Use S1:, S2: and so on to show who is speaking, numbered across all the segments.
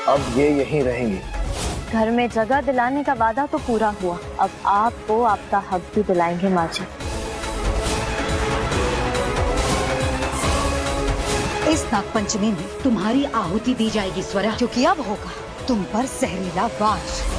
S1: अब ये यहीं रहेंगी।
S2: घर में जगह दिलाने का वादा तो पूरा हुआ, अब आपको आपका हक भी दिलाएंगे माँ जी।
S3: इस नागपंचमी में तुम्हारी आहुति दी जाएगी स्वरा, क्योंकि अब होगा तुम पर जहरीला वार।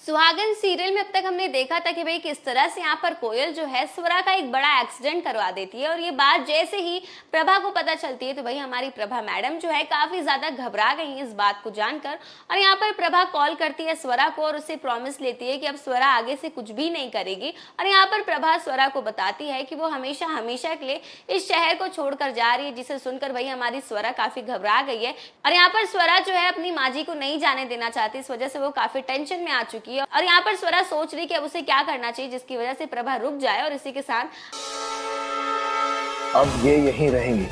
S4: सुहागन सीरियल में अब तक हमने देखा था कि भाई किस तरह से यहाँ पर कोयल जो है स्वरा का एक बड़ा एक्सीडेंट करवा देती है, और ये बात जैसे ही प्रभा को पता चलती है तो भाई हमारी प्रभा मैडम जो है काफी ज्यादा घबरा गई है इस बात को जानकर। और यहाँ पर प्रभा कॉल करती है स्वरा को और उससे प्रॉमिस लेती है कि अब स्वरा आगे से कुछ भी नहीं करेगी। और यहाँ पर प्रभा स्वरा को बताती है कि वो हमेशा हमेशा के लिए इस शहर को छोड़कर जा रही है, जिसे सुनकर भाई हमारी स्वरा काफी घबरा गई है। और यहाँ पर स्वरा जो है अपनी माँ जी को नहीं जाने देना चाहती, इस वजह से वो काफी टेंशन में आ चुकी है। और यहाँ पर स्वरा सोच रही कि अब उसे क्या करना चाहिए जिसकी वजह से प्रभा रुक जाए। और इसी के साथ
S1: अब ये यहीं रहेंगी।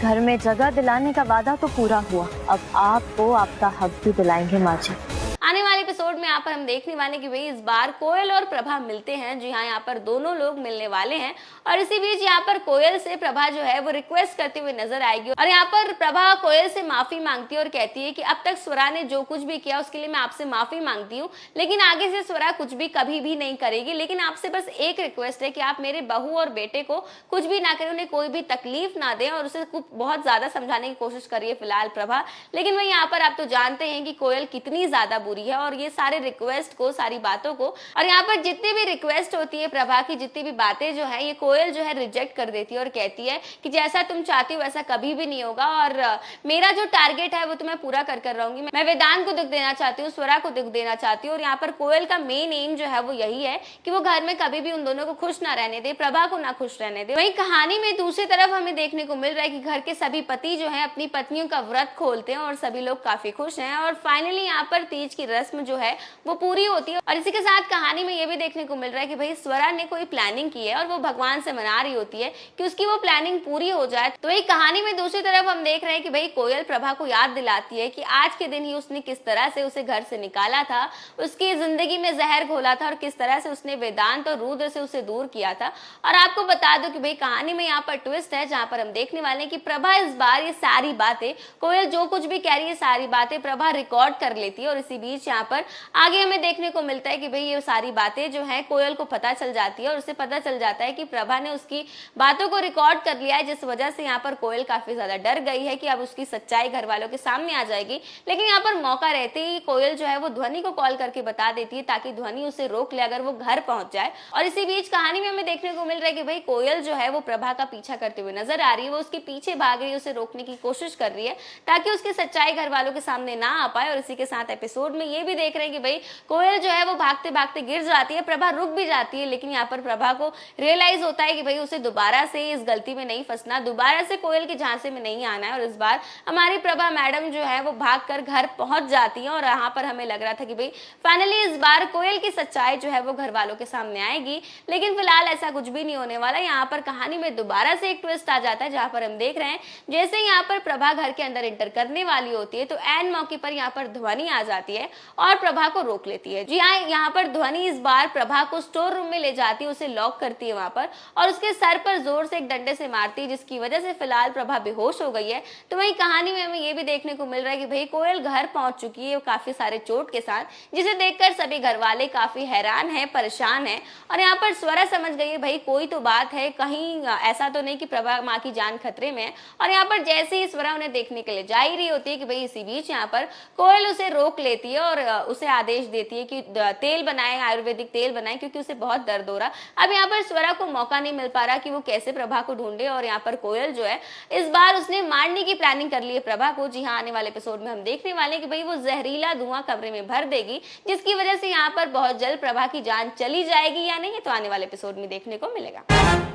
S2: घर में जगह दिलाने का वादा तो पूरा हुआ, अब आपको आपका हक भी दिलाएंगे माँ जी।
S4: आने वाले एपिसोड में यहाँ पर हम देखने वाले कि भाई इस बार कोयल और प्रभा मिलते हैं। जी हाँ, यहाँ पर दोनों लोग मिलने वाले हैं। और इसी बीच यहाँ पर कोयल से प्रभा जो है वो रिक्वेस्ट करते हुए नजर आएगी। और यहाँ पर प्रभा कोयल से माफी मांगती है और कहती है कि अब तक स्वरा ने जो कुछ भी किया उसके लिए मैं आपसे माफी मांगती हूँ, लेकिन आगे से स्वरा कुछ भी कभी भी नहीं करेगी। लेकिन आपसे बस एक रिक्वेस्ट है कि आप मेरे बहू और बेटे को कुछ भी ना करें, उन्हें कोई भी तकलीफ ना दें। और उसे बहुत ज्यादा समझाने की कोशिश कर रही है फिलहाल प्रभा, लेकिन वही यहाँ पर आप तो जानते हैं कि कोयल कितनी ज्यादा बुरी है और ये सारे रिक्वेस्ट को, सारी बातों को, और यहाँ पर जितनी भी रिक्वेस्ट होती है प्रभा की, जितनी भी बातें जो है ये कोयल जो है रिजेक्ट कर देती है और कहती है कि जैसा तुम चाहती हो वैसा कभी भी नहीं होगा, और मेरा जो टारगेट है वो तो मैं पूरा कर रहूंगी। मैं वेदांत को दुख देना चाहती हूँ, स्वरा को दुख देना चाहती हूँ। और यहाँ पर कोयल का मेन एम जो है वो यही है कि वो घर में कभी भी उन दोनों को खुश ना रहने दे, प्रभा को ना खुश रहने दे। वही कहानी में दूसरी तरफ हमें देखने को मिल रहा है कि घर के सभी पति जो है अपनी पत्नियों का व्रत खोलते हैं और सभी लोग काफी खुश हैं। और फाइनली यहाँ पर तीज की रस्म जो है वो पूरी होती है। और इसी के साथ कहानी में ये भी देखने को मिल रहा है कि भाई स्वरा ने कोई प्लानिंग की है और वो भगवान से मना रही होती है कि उसकी वो प्लानिंग पूरी हो जाए। तो वही कहानी में दूसरी तरफ हम देख रहे हैं कि भाई कोयल प्रभा को याद दिलाती है कि आज के दिन ही उसने किस तरह से उसे घर से निकाला था, उसकी जिंदगी में जहर घोला था और किस तरह से उसने वेदांत और रुद्र से उसे दूर किया था। और आपको बता दो कि भाई कहानी में यहाँ पर ट्विस्ट है, जहाँ पर हम देखने वाले हैं कि प्रभा इस बार ये सारी बातें, कोयल जो कुछ भी कह रही है सारी बातें प्रभा रिकॉर्ड कर लेती है। और इसी बीच यहाँ पर आगे हमें देखने को मिलता है कि भाई ये सारी बातें जो है कोयल को पता चल जाती है और उसे पता चल जाता है कि प्रभा ने उसकी बातों को रिकॉर्ड कर लिया है, जिस वजह से यहाँ पर कोयल काफी ज्यादा डर गई है कि अब उसकी सच्चाई घर वालों के सामने आ जाएगी। लेकिन यहाँ पर मौका रहते ही कोयल जो है वो ध्वनि को कॉल करके बता देती है ताकि ध्वनि उसे रोक ले अगर वो घर पहुंच जाए। और इसी बीच कहानी में हमें देखने को मिल रहा है कि भाई कोयल जो है वो प्रभा का पीछा करते हुए नजर आ रही है, वो उसके पीछे भाग रही है, उसे रोकने की कोशिश कर रही है ताकि उसकी सच्चाई घर वालों के सामने ना आ पाए। और इसी के साथ एपिसोड में ये भी देख रहे हैं कि भाई कोयल जो है वो भागते भागते गिर जाती है, प्रभा रुक भी जाती है। लेकिन यहाँ पर प्रभा को रियलाइज होता है कि भाई उसे दोबारा से इस गलती में नहीं फंसना, दोबारा से कोयल के झांसे में नहीं आना है। और इस बार हमारी प्रभा मैडम जो है वो भागकर घर पहुंच जाती है। और यहाँ पर हमें लग रहा था कि भाई फाइनली इस बार कोयल की सच्चाई जो है वो घर वालों के सामने आएगी, लेकिन फिलहाल ऐसा कुछ भी नहीं होने वाला। यहाँ पर कहानी में दोबारा से एक ट्विस्ट आ जाता है, जहाँ पर हम देख रहे हैं जैसे यहाँ पर प्रभा घर के अंदर एंटर करने वाली होती है तो एन मौके पर यहाँ पर ध्वनि आ जाती है और प्रभा को रोक लेती है। जी हाँ, यहाँ पर ध्वनि इस बार प्रभा को स्टोर रूम में ले जाती है, उसे लॉक करती है वहां पर और उसके सर पर जोर से एक डंडे से मारती है, जिसकी वजह से फिलहाल प्रभा बेहोश हो गई है। तो वही कहानी में हमें ये भी देखने को मिल रहा है कि भाई कोयल घर पहुंच चुकी है काफी सारे चोट के साथ, जिसे देखकर सभी घर वाले काफी हैरान है, परेशान है। और यहाँ पर स्वरा समझ गई है भाई कोई तो बात है, कहीं ऐसा तो नहीं कि प्रभा माँ की जान खतरे में है। और यहाँ पर जैसे ही स्वरा उन्हें देखने के लिए जा ही रही होती है कि भाई इसी बीच यहाँ पर कोयल उसे रोक लेती है और उसे आदेश देती है कि तेल बनाए, आयुर्वेदिक तेल बनाए, क्योंकि उसे बहुत दर्द हो रहा। अब यहाँ पर स्वरा को मौका नहीं मिल पा रहा कि वो कैसे प्रभा को ढूंढे। और यहाँ पर कोयल जो है इस बार उसने मारने की प्लानिंग कर ली है प्रभा को। जी हाँ, आने वाले एपिसोड में हम देखने वाले कि भाई वो जहरीला धुआं कमरे में भर देगी, जिसकी वजह से यहाँ पर बहुत जल्द प्रभा की जान चली जाएगी या नहीं, तो आने वाले एपिसोड में देखने को मिलेगा।